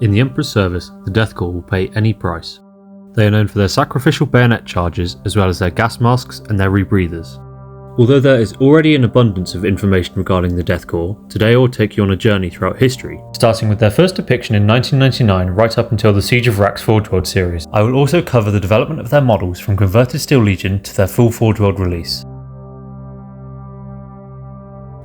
In the Emperor's service, the Death Corps will pay any price. They are known for their sacrificial bayonet charges as well as their gas masks and their rebreathers. Although there is already an abundance of information regarding the Death Corps, today I will take you on a journey throughout history, starting with their first depiction in 1999 right up until the Siege of Vraks Forgeworld series. I will also cover the development of their models from converted Steel Legion to their full Forgeworld release.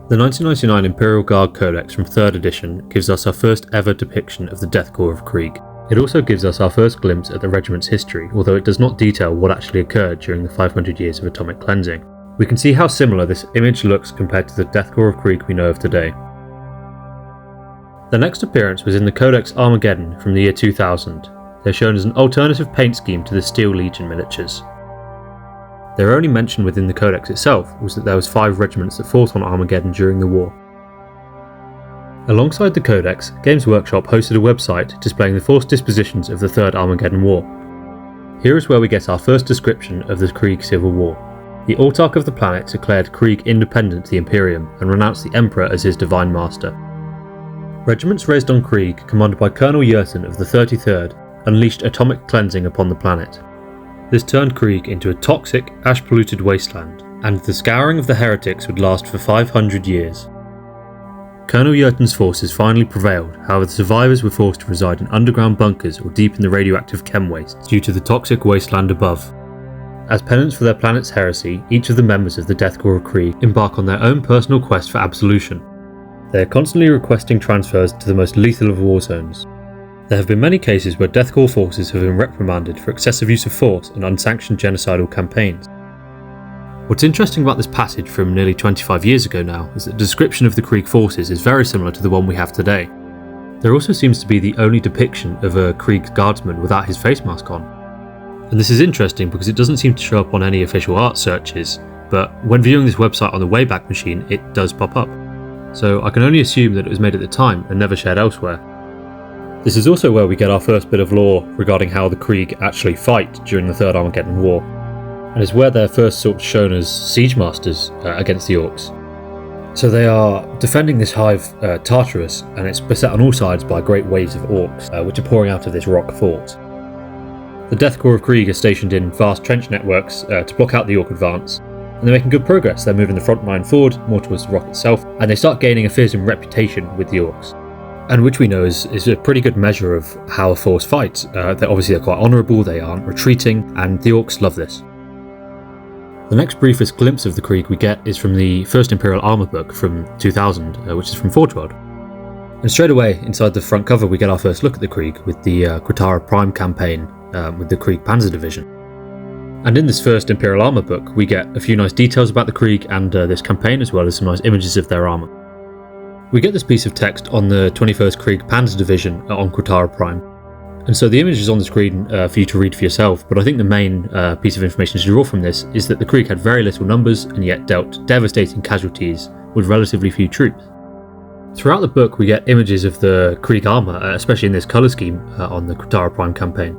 The 1999 Imperial Guard Codex from 3rd edition gives us our first ever depiction of the Death Corps of Krieg. It also gives us our first glimpse at the regiment's history, although it does not detail what actually occurred during the 500 years of atomic cleansing. We can see how similar this image looks compared to the Death Corps of Krieg we know of today. Their next appearance was in the Codex Armageddon from the year 2000. They're shown as an alternative paint scheme to the Steel Legion miniatures. Their only mention within the Codex itself was that there was 5 regiments that fought on Armageddon during the war. Alongside the Codex, Games Workshop hosted a website displaying the force dispositions of the Third Armageddon War. Here is where we get our first description of the Krieg Civil War. The Autarch of the planet declared Krieg independent to the Imperium and renounced the Emperor as his divine master. Regiments raised on Krieg, commanded by Colonel Yerton of the 33rd, unleashed atomic cleansing upon the planet. This turned Krieg into a toxic, ash-polluted wasteland, and the scouring of the heretics would last for 500 years. Colonel Yerton's forces finally prevailed, however the survivors were forced to reside in underground bunkers or deep in the radioactive chem wastes due to the toxic wasteland above. As penance for their planet's heresy, each of the members of the Death Corps of Krieg embark on their own personal quest for absolution. They are constantly requesting transfers to the most lethal of war zones. There have been many cases where Death Corps forces have been reprimanded for excessive use of force and unsanctioned genocidal campaigns. What's interesting about this passage from nearly 25 years ago now is that the description of the Krieg forces is very similar to the one we have today. There also seems to be the only depiction of a Krieg guardsman without his face mask on. And this is interesting because it doesn't seem to show up on any official art searches, but when viewing this website on the Wayback Machine it does pop up. So I can only assume that it was made at the time and never shared elsewhere. This is also where we get our first bit of lore regarding how the Krieg actually fight during the Third Armageddon War, and is where they're first sort of shown as siege masters against the Orcs. So they are defending this hive Tartarus, and it's beset on all sides by great waves of Orcs, which are pouring out of this rock fort. The Death Corps of Krieg are stationed in vast trench networks to block out the Orc advance, and they're making good progress. They're moving the front line forward, more towards the rock itself, and they start gaining a fearsome reputation with the Orcs, and which we know is a pretty good measure of how a force fights. They're quite honourable, they aren't retreating, and the Orcs love this. The next briefest glimpse of the Krieg we get is from the first Imperial Armour book from 2000, which is from Forgeworld. And straight away, inside the front cover, we get our first look at the Krieg with the Quatara Prime campaign with the Krieg Panzer Division. And in this first Imperial Armour book, we get a few nice details about the Krieg and this campaign, as well as some nice images of their armour. We get this piece of text on the 21st Krieg Panzer Division on Quatara Prime. And so the image is on the screen for you to read for yourself, but I think the main piece of information to draw from this is that the Krieg had very little numbers and yet dealt devastating casualties with relatively few troops. Throughout the book we get images of the Krieg armour, especially in this colour scheme on the Quatara Prime campaign.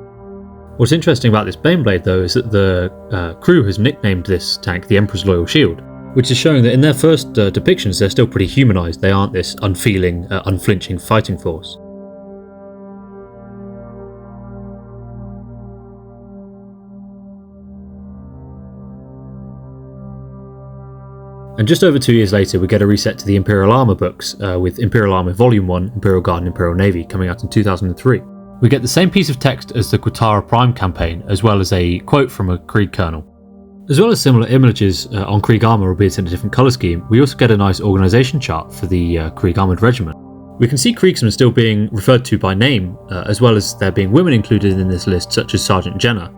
What's interesting about this Baneblade though is that the crew has nicknamed this tank the Emperor's Loyal Shield, which is showing that in their first depictions they're still pretty humanised. They aren't this unfeeling, unflinching fighting force. And just over 2 years later we get a reset to the Imperial Armour books with Imperial Armour Volume 1, Imperial Guard and Imperial Navy coming out in 2003. We get the same piece of text as the Quatara Prime campaign, as well as a quote from a Krieg colonel. As well as similar images on Krieg armour, albeit in a different colour scheme, we also get a nice organisation chart for the Krieg Armoured Regiment. We can see Kriegsmen still being referred to by name, as well as there being women included in this list, such as Sergeant Jenna.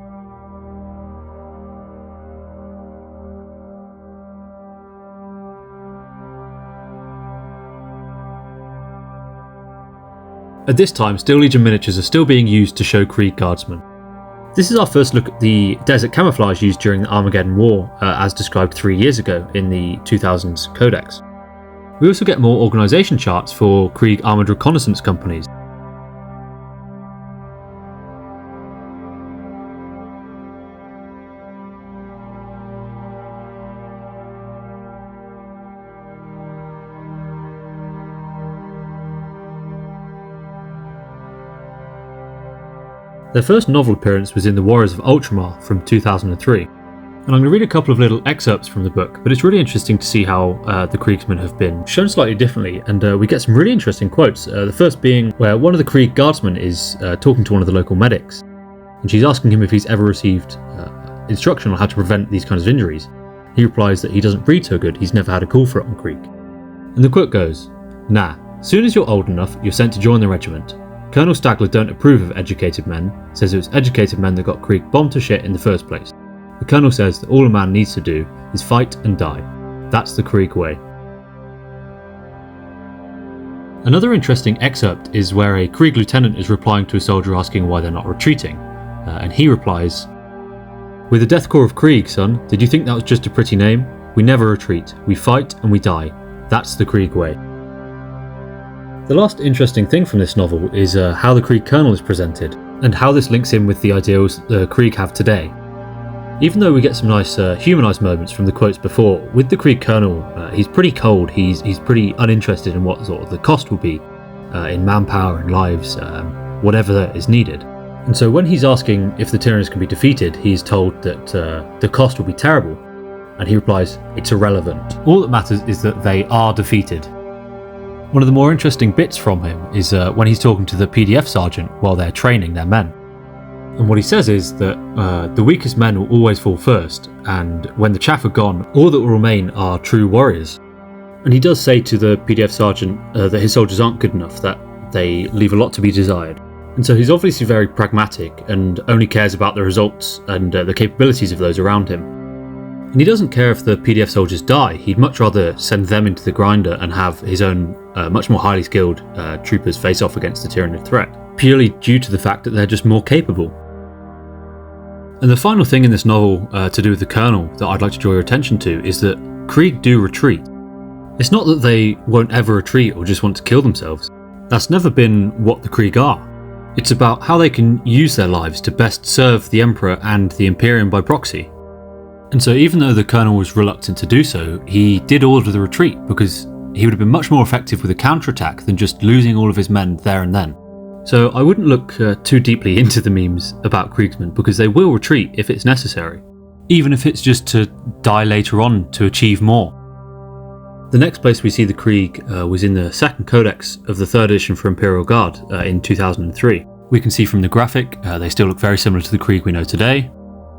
At this time, Steel Legion miniatures are still being used to show Krieg Guardsmen. This is our first look at the desert camouflage used during the Armageddon War, as described 3 years ago in the 2000s Codex. We also get more organisation charts for Krieg Armoured Reconnaissance Companies. Their first novel appearance was in The Warriors of Ultramar from 2003. And I'm going to read a couple of little excerpts from the book, but it's really interesting to see how the Kriegsmen have been shown slightly differently, and we get some really interesting quotes. The first being where one of the Krieg guardsmen is talking to one of the local medics, and she's asking him if he's ever received instruction on how to prevent these kinds of injuries. He replies that he doesn't breathe so good, he's never had a call for it on Krieg. And the quote goes, "Nah, soon as you're old enough, you're sent to join the regiment. Colonel Stagler don't approve of educated men, says it was educated men that got Krieg bombed to shit in the first place. The colonel says that all a man needs to do is fight and die. That's the Krieg way." Another interesting excerpt is where a Krieg lieutenant is replying to a soldier asking why they're not retreating, and he replies, "We're the Death Corps of Krieg, son. Did you think that was just a pretty name? We never retreat. We fight and we die. That's the Krieg way." The last interesting thing from this novel is how the Krieg colonel is presented, and how this links in with the ideals the Krieg have today. Even though we get some nice humanised moments from the quotes before, with the Krieg colonel, he's pretty cold, he's pretty uninterested in what sort of the cost will be in manpower and lives, whatever is needed. And so when he's asking if the Tyranids can be defeated, he's told that the cost will be terrible, and he replies, "It's irrelevant. All that matters is that they are defeated." One of the more interesting bits from him is when he's talking to the PDF sergeant while they're training their men. And what he says is that the weakest men will always fall first, and when the chaff are gone, all that will remain are true warriors. And he does say to the PDF sergeant that his soldiers aren't good enough, that they leave a lot to be desired. And so he's obviously very pragmatic and only cares about the results and the capabilities of those around him. And he doesn't care if the PDF soldiers die, he'd much rather send them into the grinder and have his own much more highly skilled troopers face off against the Tyranid threat, purely due to the fact that they're just more capable. And the final thing in this novel to do with the colonel that I'd like to draw your attention to is that Krieg do retreat. It's not that they won't ever retreat or just want to kill themselves. That's never been what the Krieg are. It's about how they can use their lives to best serve the Emperor and the Imperium by proxy. And so even though the colonel was reluctant to do so, he did order the retreat because he would have been much more effective with a counterattack than just losing all of his men there and then. So I wouldn't look too deeply into the memes about Kriegsmen because they will retreat if it's necessary, even if it's just to die later on to achieve more. The next place we see the Krieg was in the second codex of the 3rd edition for Imperial Guard in 2003. We can see from the graphic they still look very similar to the Krieg we know today,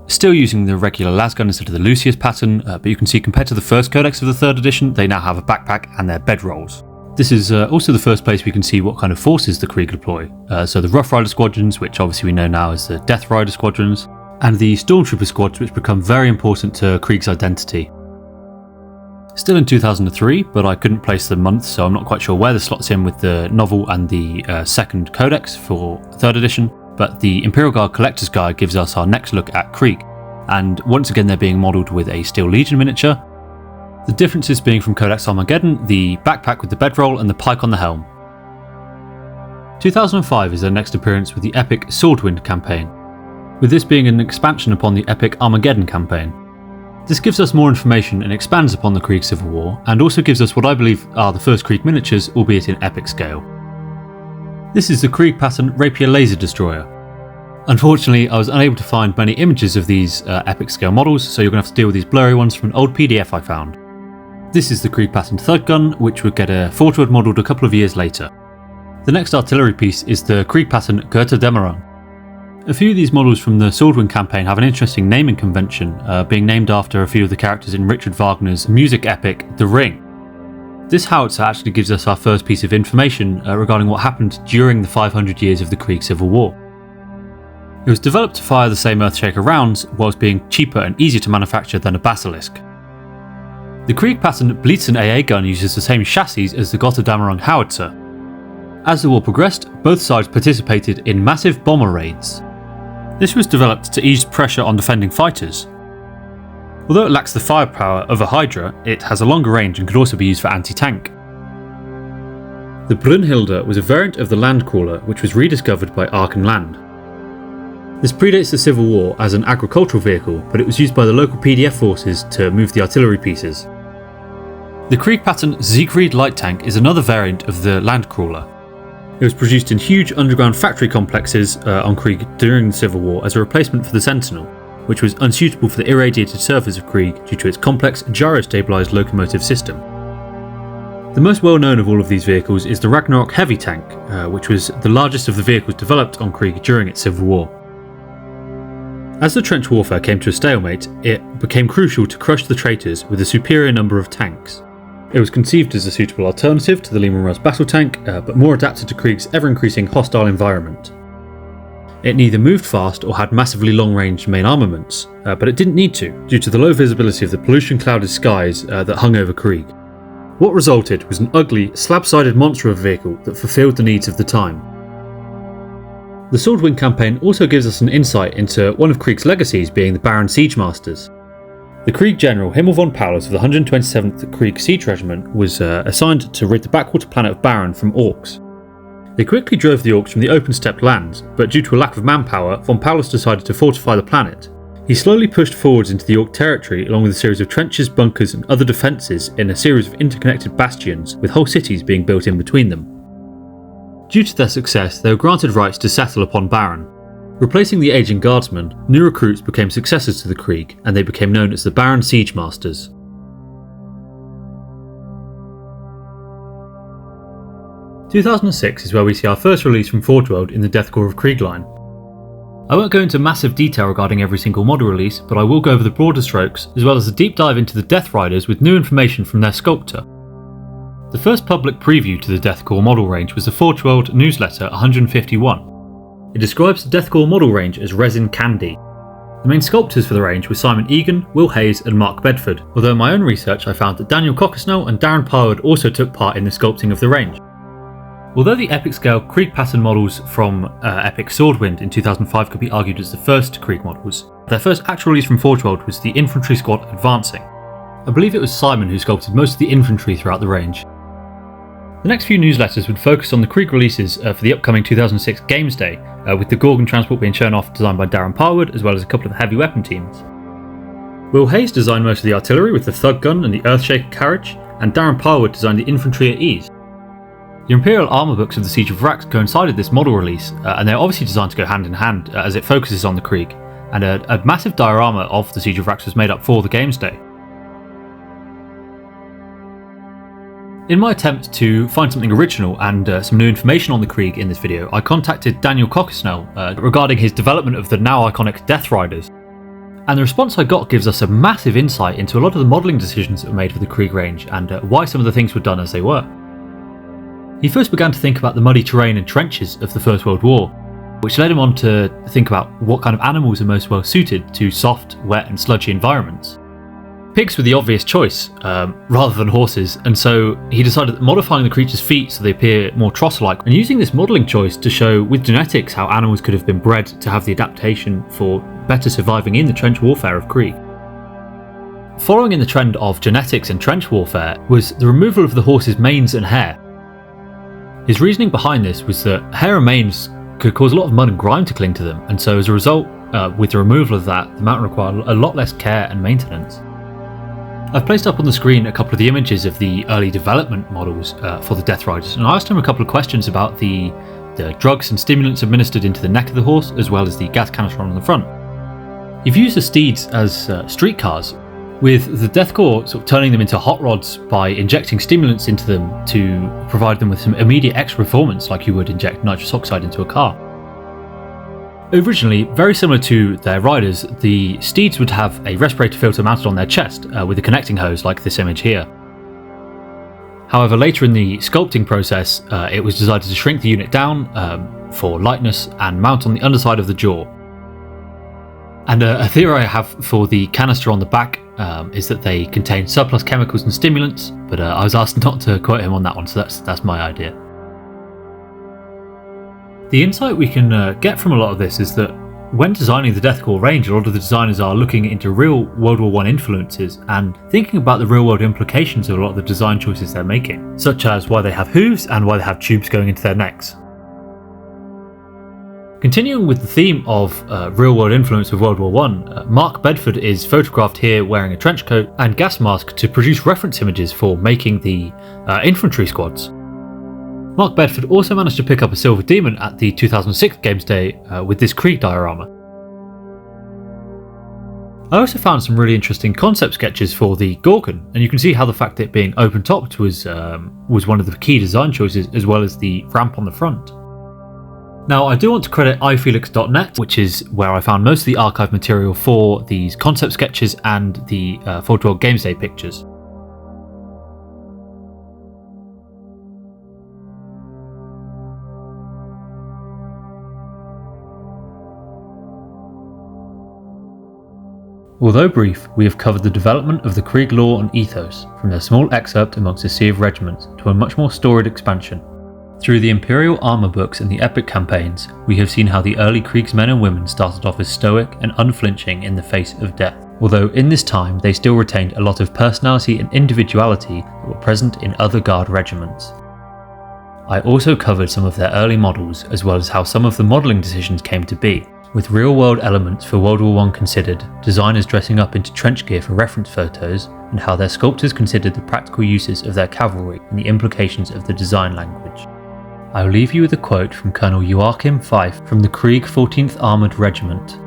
still using the regular lasgun instead of the Lucius pattern, but you can see compared to the first codex of the 3rd edition they now have a backpack and their bedrolls. This is also the first place we can see what kind of forces the Krieg deploy. So the Rough Rider squadrons, which obviously we know now as the Death Rider squadrons, and the Stormtrooper squads, which become very important to Krieg's identity. Still in 2003, but I couldn't place the month, so I'm not quite sure where this slots in with the novel and the second codex for 3rd edition, but the Imperial Guard Collector's Guide gives us our next look at Krieg, and once again they're being modelled with a Steel Legion miniature. The differences being from Codex Armageddon, the backpack with the bedroll and the pike on the helm. 2005 is their next appearance with the epic Swordwind campaign, with this being an expansion upon the epic Armageddon campaign. This gives us more information and expands upon the Krieg Civil War, and also gives us what I believe are the first Krieg miniatures, albeit in epic scale. This is the Krieg pattern Rapier Laser Destroyer. Unfortunately, I was unable to find many images of these epic scale models, so you're going to have to deal with these blurry ones from an old PDF I found. This is the Krieg pattern Thud Gun, which would get a Forgeworld modelled a couple of years later. The next artillery piece is the Krieg pattern Goethe Dämmerung. A few of these models from the Swordwind campaign have an interesting naming convention, being named after a few of the characters in Richard Wagner's music epic The Ring. This howitzer actually gives us our first piece of information regarding what happened during the 500 years of the Krieg Civil War. It was developed to fire the same Earthshaker rounds, whilst being cheaper and easier to manufacture than a Basilisk. The Krieg pattern Blitzen AA gun uses the same chassis as the Gotterdammerung howitzer. As the war progressed, both sides participated in massive bomber raids. This was developed to ease pressure on defending fighters. Although it lacks the firepower of a Hydra, it has a longer range and could also be used for anti-tank. The Brunhilde was a variant of the Landcrawler which was rediscovered by Aachen Land. This predates the Civil War as an agricultural vehicle, but it was used by the local PDF forces to move the artillery pieces. The Krieg pattern Siegfried light tank is another variant of the Landcrawler. It was produced in huge underground factory complexes on Krieg during the Civil War as a replacement for the Sentinel, which was unsuitable for the irradiated surface of Krieg due to its complex gyro-stabilised locomotive system. The most well known of all of these vehicles is the Ragnarok heavy tank, which was the largest of the vehicles developed on Krieg during its Civil War. As the trench warfare came to a stalemate, it became crucial to crush the traitors with a superior number of tanks. It was conceived as a suitable alternative to the Lehman-Russ battle tank, but more adapted to Krieg's ever-increasing hostile environment. It neither moved fast or had massively long-range main armaments, but it didn't need to, due to the low visibility of the pollution-clouded skies that hung over Krieg. What resulted was an ugly, slab-sided monster of a vehicle that fulfilled the needs of the time. The Swordwind campaign also gives us an insight into one of Krieg's legacies being the Baron Siege Masters. The Krieg general Himmel von Paulus of the 127th Krieg Siege Regiment was assigned to rid the backwater planet of Baron from orcs. They quickly drove the orcs from the open steppe lands, but due to a lack of manpower, von Paulus decided to fortify the planet. He slowly pushed forwards into the orc territory along with a series of trenches, bunkers and other defences in a series of interconnected bastions, with whole cities being built in between them. Due to their success, they were granted rights to settle upon Baron. Replacing the aging guardsmen, new recruits became successors to the Krieg, and they became known as the Baron Siege Masters. "2006 is where we see our first release from Forgeworld in the Death Korps of Krieg line. I won't go into massive detail regarding every single model release, but I will go over the broader strokes, as well as a deep dive into the Death Riders with new information from their Sculptor. The first public preview to the Death Korps model range was the Forgeworld newsletter 151. It describes the Death Korps model range as resin candy. The main sculptors for the range were Simon Egan, Will Hayes and Mark Bedford, although in my own research I found that Daniel Cockersnell and Darren Parwood also took part in the sculpting of the range. Although the epic scale Krieg pattern models from epic Swordwind in 2005 could be argued as the first Krieg models, their first actual release from Forgeworld was the Infantry Squad Advancing. I believe it was Simon who sculpted most of the infantry throughout the range. The next few newsletters would focus on the Krieg releases for the upcoming 2006 Games Day, with the Gorgon transport being shown off designed by Darren Parwood, as well as a couple of heavy weapon teams. Will Hayes designed most of the artillery with the Thug Gun and the Earthshaker carriage, and Darren Parwood designed the infantry at ease. The Imperial armour books of the Siege of Vraks coincided this model release, and they're obviously designed to go hand in hand as it focuses on the Krieg, and a massive diorama of the Siege of Vraks was made up for the Games Day. In my attempt to find something original and some new information on the Krieg in this video, I contacted Daniel Cockersnell regarding his development of the now iconic Death Riders. And the response I got gives us a massive insight into a lot of the modelling decisions that were made for the Krieg range and why some of the things were done as they were. He first began to think about the muddy terrain and trenches of the First World War, which led him on to think about what kind of animals are most well suited to soft, wet and sludgy environments. Pigs were the obvious choice, rather than horses, and so he decided that modifying the creature's feet so they appear more trotter-like, and using this modelling choice to show with genetics how animals could have been bred to have the adaptation for better surviving in the trench warfare of Krieg. Following in the trend of genetics and trench warfare was the removal of the horse's manes and hair. His reasoning behind this was that hair and manes could cause a lot of mud and grime to cling to them, and so as a result, with the removal of that, the mount required a lot less care and maintenance. I've placed up on the screen a couple of the images of the early development models for the Death Riders, and I asked him a couple of questions about the drugs and stimulants administered into the neck of the horse, as well as the gas canister on the front. He views the steeds as streetcars, with the Death Korps sort of turning them into hot rods by injecting stimulants into them to provide them with some immediate extra performance like you would inject nitrous oxide into a car. Originally, very similar to their riders, the steeds would have a respirator filter mounted on their chest with a connecting hose like this image here. However, later in the sculpting process, it was decided to shrink the unit down for lightness and mount on the underside of the jaw. And a theory I have for the canister on the back is that they contain surplus chemicals and stimulants, but I was asked not to quote him on that one, so that's my idea. The insight we can get from a lot of this is that when designing the Death Korps range, a lot of the designers are looking into real World War I influences and thinking about the real world implications of a lot of the design choices they're making, such as why they have hooves and why they have tubes going into their necks. Continuing with the theme of real-world influence of World War I, Mark Bedford is photographed here wearing a trench coat and gas mask to produce reference images for making the infantry squads. Mark Bedford also managed to pick up a silver demon at the 2006 Games Day with this Krieg diorama. I also found some really interesting concept sketches for the Gorgon, and you can see how the fact that it being open topped was one of the key design choices, as well as the ramp on the front. Now, I do want to credit ifelix.net, which is where I found most of the archive material for these concept sketches and the Forgeworld Games Day pictures. Although brief, we have covered the development of the Krieg lore and ethos, from their small excerpt amongst a sea of regiments to a much more storied expansion. Through the imperial armour books and the epic campaigns, we have seen how the early Krieg's men and women started off as stoic and unflinching in the face of death, although in this time they still retained a lot of personality and individuality that were present in other Guard regiments. I also covered some of their early models, as well as how some of the modelling decisions came to be, with real-world elements for World War I considered, designers dressing up into trench gear for reference photos, and how their sculptors considered the practical uses of their cavalry and the implications of the design language. I'll leave you with a quote from Colonel Joachim Pfeiffer from the Krieg 14th Armoured Regiment.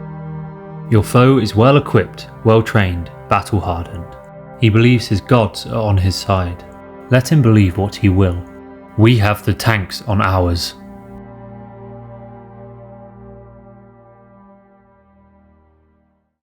"Your foe is well equipped, well trained, battle hardened. He believes his gods are on his side. Let him believe what he will. We have the tanks on ours."